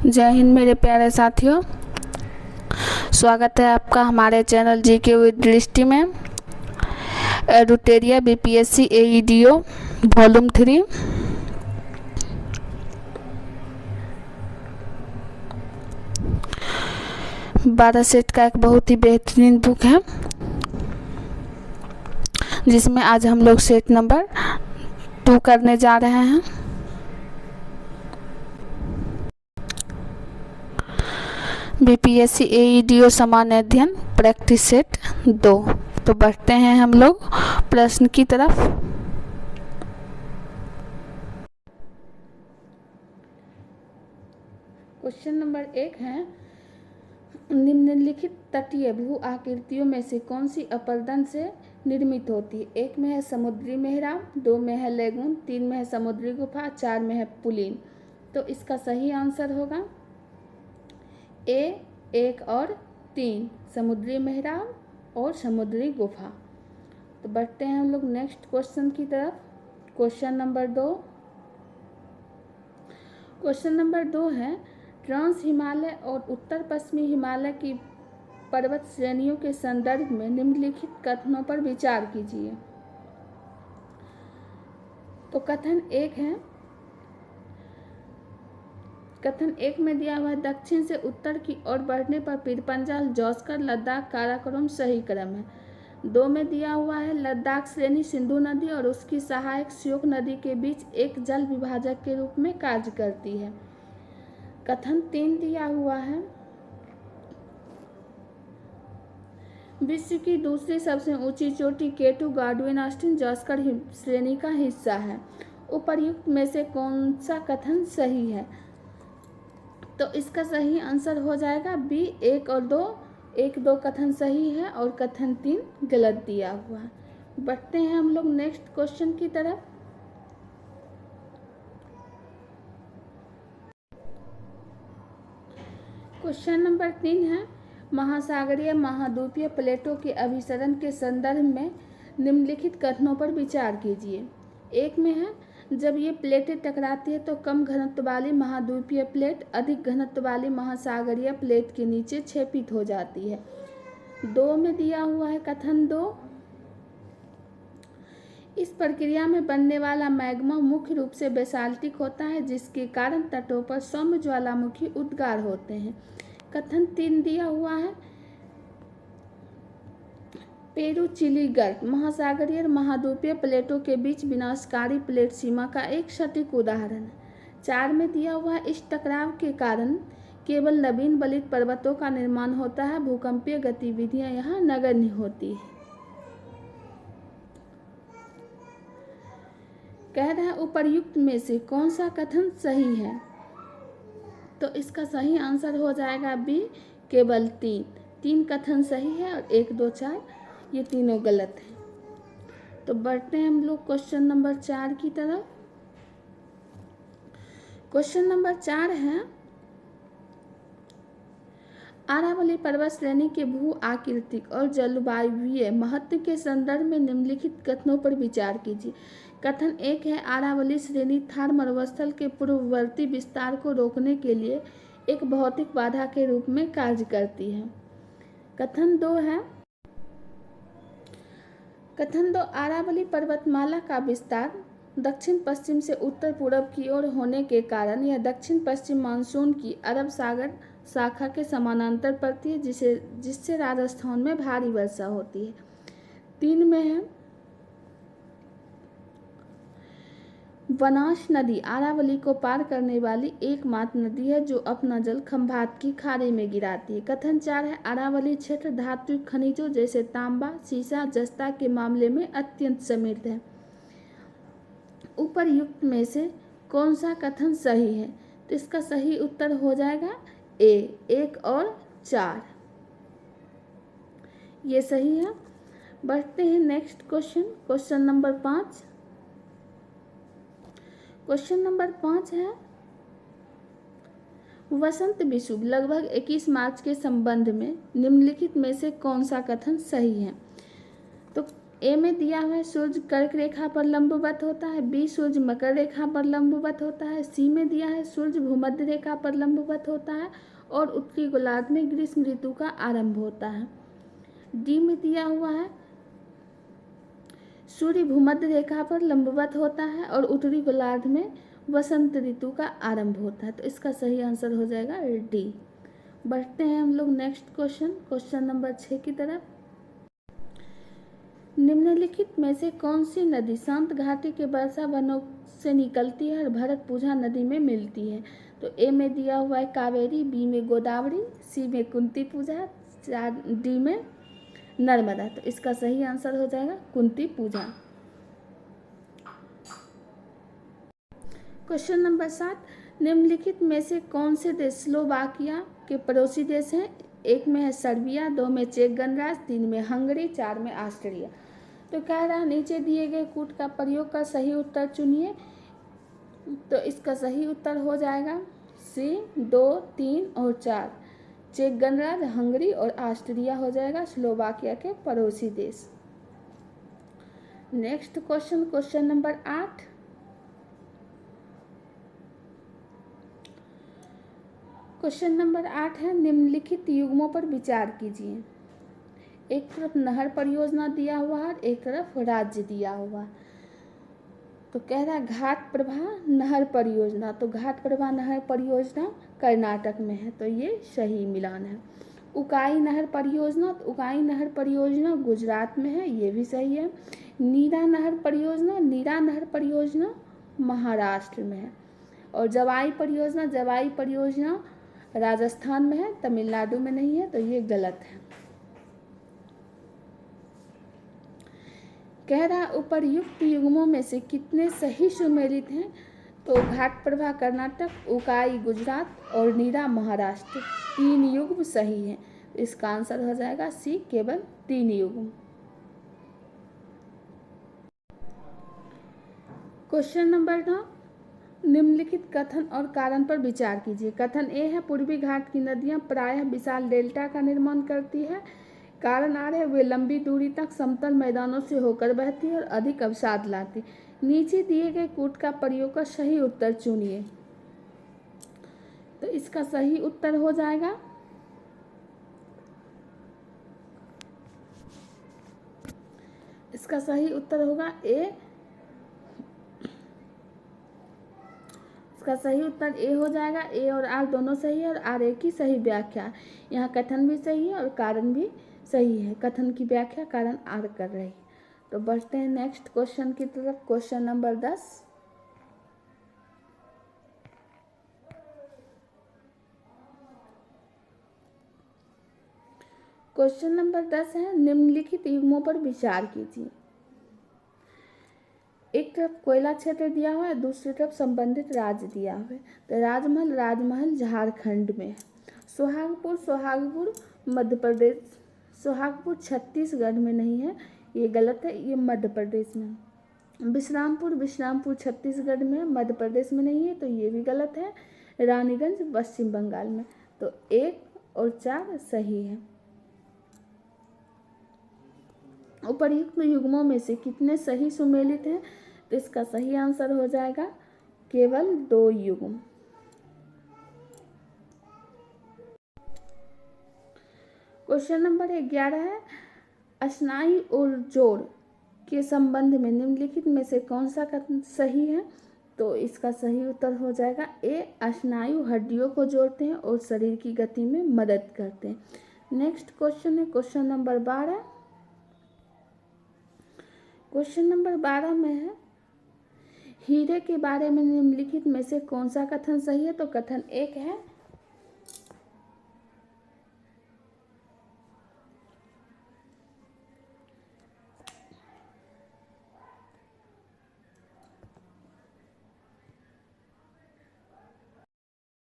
जय हिंद मेरे प्यारे साथियों, स्वागत है आपका हमारे चैनल जीके विद दृष्टि में। एडुटेरिया बीपीएससी एईडीओ वॉल्यूम 3 12 सेट का एक बहुत ही बेहतरीन बुक है, जिसमें आज हम लोग सेट नंबर 2 करने जा रहे हैं। बीपीएससी एईडीओ सामान्य अध्ययन प्रैक्टिस सेट 2। तो बढ़ते हैं हम लोग प्रश्न की तरफ। क्वेश्चन नंबर 1 है, निम्नलिखित तटीय भू आकृतियों में से कौन सी अपरदन से निर्मित होती है? 1 में है समुद्री मेहराब, 2 में है लेगून, 3 में है समुद्री गुफा, 4 में है पुलिन। तो इसका सही आंसर होगा ए 1 और 3, समुद्री मेहराब और समुद्री गुफा। तो बढ़ते हैं हम लोग नेक्स्ट क्वेश्चन की तरफ। Question number 2। क्वेश्चन नंबर 2 है, ट्रांस हिमालय और उत्तर पश्चिमी हिमालय की पर्वत श्रेणियों के संदर्भ में निम्नलिखित कथनों पर विचार कीजिए। तो कथन 1 है, कथन 1 में दिया हुआ है, दक्षिण से उत्तर की ओर बढ़ने पर पीरपंजा, जौस्कर, लद्दाख काराकोरम सही क्रम है। 2 में दिया हुआ है, लद्दाख श्रेणी सिंधु नदी और उसकी सहायक श्योक नदी के बीच एक जल विभाजक के रूप में कार्य करती है। कथन 3 दिया हुआ है, विश्व की दूसरी सबसे ऊंची चोटी केटू गार्डविन ऑस्टिन जौस्कर श्रेणी का हिस्सा है। उपर्युक्त में से कौन सा कथन सही है? तो इसका सही आंसर हो जाएगा बी 1 और 2। 1, 2 कथन सही है और कथन 3 गलत दिया हुआ है। बढ़ते हैं हम लोग नेक्स्ट क्वेश्चन की तरफ। क्वेश्चन नंबर 3 है, महासागरीय महाद्वीपीय प्लेटों के अभिसरण के संदर्भ में निम्नलिखित कथनों पर विचार कीजिए। 1 में है, जब ये प्लेटें टकराती है तो कम घनत्व वाली महाद्वीपीय प्लेट अधिक घनत्व वाली महासागरीय प्लेट के नीचे छेपित हो जाती है। 2 में दिया हुआ है कथन 2, इस प्रक्रिया में बनने वाला मैग्मा मुख्य रूप से बेसाल्टिक होता है, जिसके कारण तटों पर सौम्य ज्वालामुखी उद्गार होते हैं। कथन 3 दिया हुआ है, पेरू चिली गर्त महासागरीय और महाद्वीपीय प्लेटों के बीच विनाशकारी प्लेट सीमा का एक सटीक उदाहरण है। 4 में दिया हुआ है, इस टकराव के कारण केवल नवीन बलित पर्वतों का निर्माण होता है, भूकंपीय गतिविधियां यहाँ नगण्य होती है। कह रहा है उपर्युक्त में से कौन सा कथन सही है? तो इसका सही आंसर हो जाएगा बी केवल 3 कथन सही है और 1, 2, 4 ये तीनों गलत हैं। तो बढ़ते हैं हम लोग क्वेश्चन नंबर 4 की तरफ। क्वेश्चन नंबर 4 है, अरावली पर्वत श्रेणी के भू आकृतिक और जलवायुवीय महत्व के संदर्भ में निम्नलिखित कथनों पर विचार कीजिए। कथन 1 है, अरावली श्रेणी थार मरुस्थल के पूर्ववर्ती विस्तार को रोकने के लिए एक भौतिक बाधा के रूप में कार्य करती है। कथन 2 है, कथन 2, अरावली पर्वतमाला का विस्तार दक्षिण पश्चिम से उत्तर पूर्व की ओर होने के कारण यह दक्षिण पश्चिम मानसून की अरब सागर शाखा के समानांतर पड़ती है, जिससे राजस्थान में भारी वर्षा होती है। 3 में है, बनास नदी अरावली को पार करने वाली एकमात्र नदी है जो अपना जल खंभात की खाड़ी में गिराती है। कथन 4 है, अरावली क्षेत्र धात्विक खनिजों जैसे तांबा, सीसा, जस्ता के मामले में अत्यंत समृद्ध है। उपर्युक्त में से कौन सा कथन सही है? तो इसका सही उत्तर हो जाएगा ए 1 और 4 ये सही है। बढ़ते हैं next question, question number 5। Question number 5 है, वसंत विषुव लगभग 21 मार्च के संबंध में निम्नलिखित में से कौन सा कथन सही है? तो ए में दिया हुआ है सूर्य कर्क रेखा पर लंबवत होता है, बी सूर्य मकर रेखा पर लंबवत होता है, सी में दिया है सूर्य भूमध्य रेखा पर लंबवत होता है और उत्तरी गोलार्ध में ग्रीष्म ऋतु का आरंभ होता है। डी में दिया हुआ है सूर्य भूमध्य रेखा पर लंबवत होता है और उत्तरी गोलार्ध में वसंत ऋतु का आरंभ होता है। तो इसका सही आंसर हो जाएगा डी। बढ़ते हैं हम लोग नेक्स्ट क्वेश्चन नंबर 6 की तरफ। निम्नलिखित में से कौन सी नदी शांत घाटी के वर्षा वनों से निकलती है और भरतपुझा नदी में मिलती है? तो ए में दिया हुआ है कावेरी, बी में गोदावरी, सी में कुंती पूजा, डी में नर्मदा। तो इसका सही आंसर हो जाएगा कुंती पूजा। क्वेश्चन नंबर 7, निम्नलिखित में से कौन से देश स्लोवाकिया के पड़ोसी देश हैं? एक में है सर्बिया, 2 में चेक गणराज्य, 3 में हंगरी, 4 में ऑस्ट्रिया। तो कह रहा है नीचे दिए गए कूट का प्रयोग कर सही उत्तर चुनिए। तो इसका सही उत्तर हो जाएगा सी 2, 3 और 4। चेक गणराज्य, हंगरी और ऑस्ट्रिया हो जाएगा स्लोवाकिया के पड़ोसी देश। Next question number 8। Question number 8 है निम्नलिखित युग्मों पर विचार कीजिए। एक तरफ नहर परियोजना दिया हुआ है, एक तरफ राज्य दिया हुआ। तो कह रहा है घाट प्रभा नहर परियोजना। तो घाट प्रभा नहर परियोजना कर्नाटक में है, तो ये सही मिलान है। उकाई नहर परियोजना, तो उकाई नहर परियोजना गुजरात में है, ये भी सही है। नीरा नहर परियोजना महाराष्ट्र में है। और जवाई परियोजना राजस्थान में है, तमिलनाडु में नहीं है, तो ये गलत है। कह रहा उपर्युक्त युग्मों में से कितने सही सुमेलित हैं? तो घाट प्रभा कर्नाटक, उकाई गुजरात और नीरा महाराष्ट्र, 3 युग्म सही हैं। इसका आंसर हो जाएगा सी, केवल 3 युग्म। क्वेश्चन नंबर 9, निम्नलिखित कथन और कारण पर विचार कीजिए। कथन ए है पूर्वी घाट की नदियां प्रायः विशाल डेल्टा का निर्माण करती है। कारण आ रहे हैं वे लंबी दूरी तक समतल मैदानों से होकर बहती है और अधिक अवसाद लाती। नीचे दिए गए कूट का प्रयोग कर सही उत्तर चुनिए। तो इसका सही उत्तर हो जाएगा होगा ए। इसका सही उत्तर ए हो जाएगा। ए और आर दोनों सही है और आर ए की सही व्याख्या। यहाँ कथन भी सही है और कारण भी सही है। कथन की व्याख्या कारण आर कर रही है। तो बढ़ते हैं नेक्स्ट क्वेश्चन की तरफ। Question number 10। क्वेश्चन नंबर 10 है निम्नलिखित युग्मों पर विचार कीजिए। एक तरफ कोयला क्षेत्र दिया हुआ है, दूसरी तरफ संबंधित राज्य दिया हुआ है। तो राजमहल झारखंड में है। सोहागपुर मध्य प्रदेश, सोहागपुर छत्तीसगढ़ में नहीं है, ये गलत है, ये मध्य प्रदेश में। विश्रामपुर छत्तीसगढ़ में, मध्य प्रदेश में नहीं है, तो ये भी गलत है। रानीगंज पश्चिम बंगाल में। तो 1 और 4 सही है। उपर्युक्त युग्मों में से कितने सही सुमेलित हैं? तो इसका सही आंसर हो जाएगा केवल 2 युग्म। क्वेश्चन नंबर 11 है अश्नायु और जोड़ के संबंध में निम्नलिखित में से कौन सा कथन सही है? तो इसका सही उत्तर हो जाएगा ए। अश्नायु हड्डियों को जोड़ते हैं और शरीर की गति में मदद करते हैं। नेक्स्ट क्वेश्चन है क्वेश्चन नंबर 12। क्वेश्चन नंबर 12 में है हीरे के बारे में निम्नलिखित में से कौन सा कथन सही है? तो कथन 1 है